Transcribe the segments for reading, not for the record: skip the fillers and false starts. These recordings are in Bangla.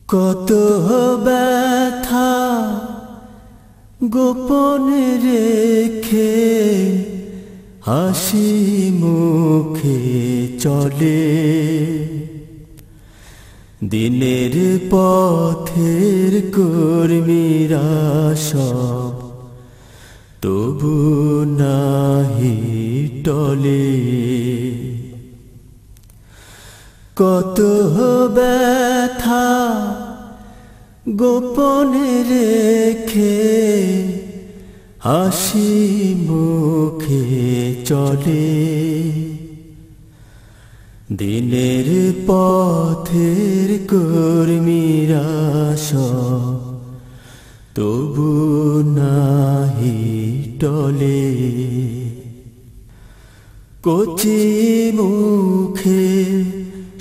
কত ব্যথা গোপনে রেখে হাসি মুখে চলে, দিনের পথের কর্মীরা সব তবু নাহি টলে। কত ব্যথা গোপনে রেখে হাসি মুখে চলে, দিনের পথের কর্মীরা সব তবু নাহি টলে। কচি মুখে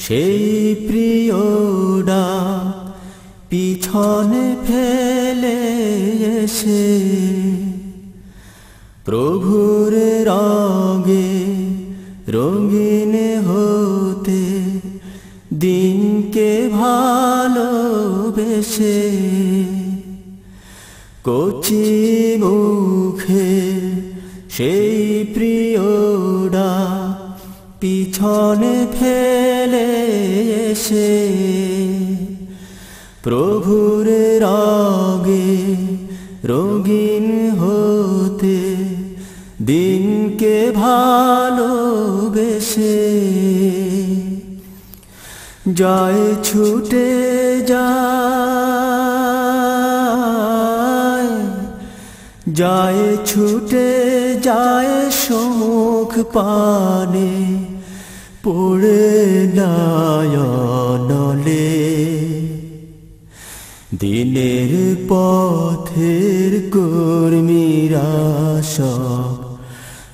সেই প্রিয়ডা পিছনে ফেলে এসে, প্রভুর রঙে রঙিন হতে দিনকে ভালোবেসে, কচি মুখে সেই প্রিয়ডা পিছনে ফেলে এসে, প্রভুর রঙে রঙিন হতে দিনকে ভালোবেসে, যায় ছুটে যায় ছুটে যায় সম্মুখ পানে, পড়ে নয়নলে, দিনের পথের কর্মীরা সব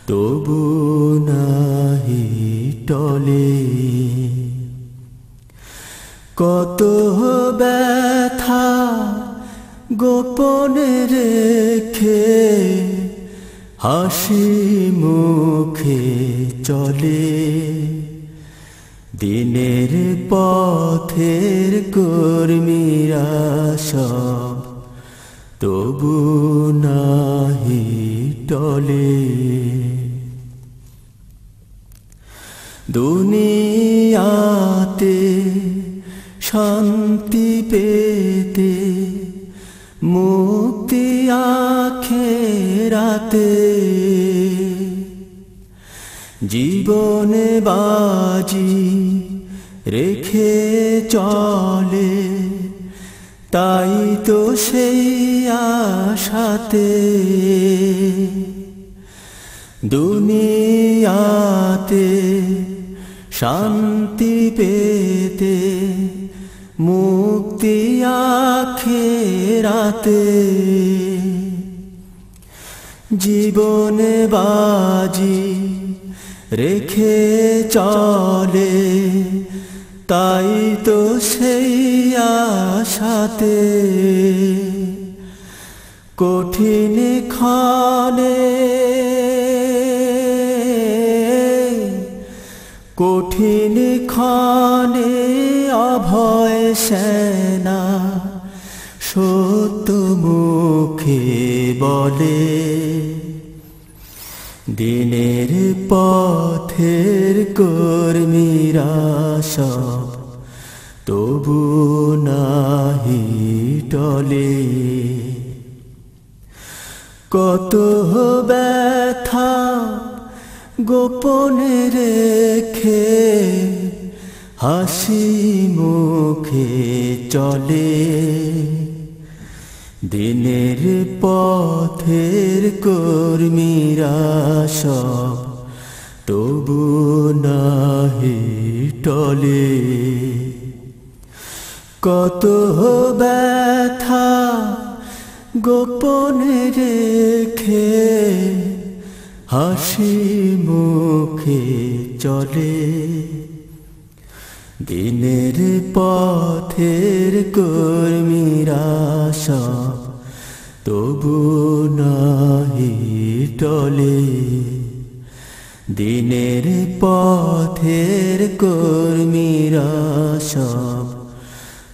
তবু নাহি টলে। কত ব্যথা গোপনে রেখে হাসি মুখে চলে, দিনের পথের কর্মীরা সব তবু নাহি টলে। দুনিয়াতে শান্তি পেতে মুক্তি আখেরাতে, জীবনে বাজি রেখে চলে, তাই তো সেই আশাতে, দুনিয়াতে শান্তি পেতে মুক্তি আখেরাতে, জীবনে বাজি রেখে চলে, তাই তো সেই আশাতে, কঠিন ক্ষণে কঠিন ক্ষণে অভয় সেনা সত্য মুখে বলে, দিনের পথের কর্মীরা সব তবু নাহি টলে। কত ব্যথা গোপনে রেখে হাসি মুখে চলে, দিনের পথের কর্মীরা সব তবু নাহি টলে। কত ব্যথা গোপনে রেখে হাসি মুখে চলে, দিনের পথের কর্মীরা সব তবু নাহি টলে, দিনের পথের কর্মীরা সব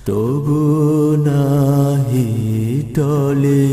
তবু নাহি টলে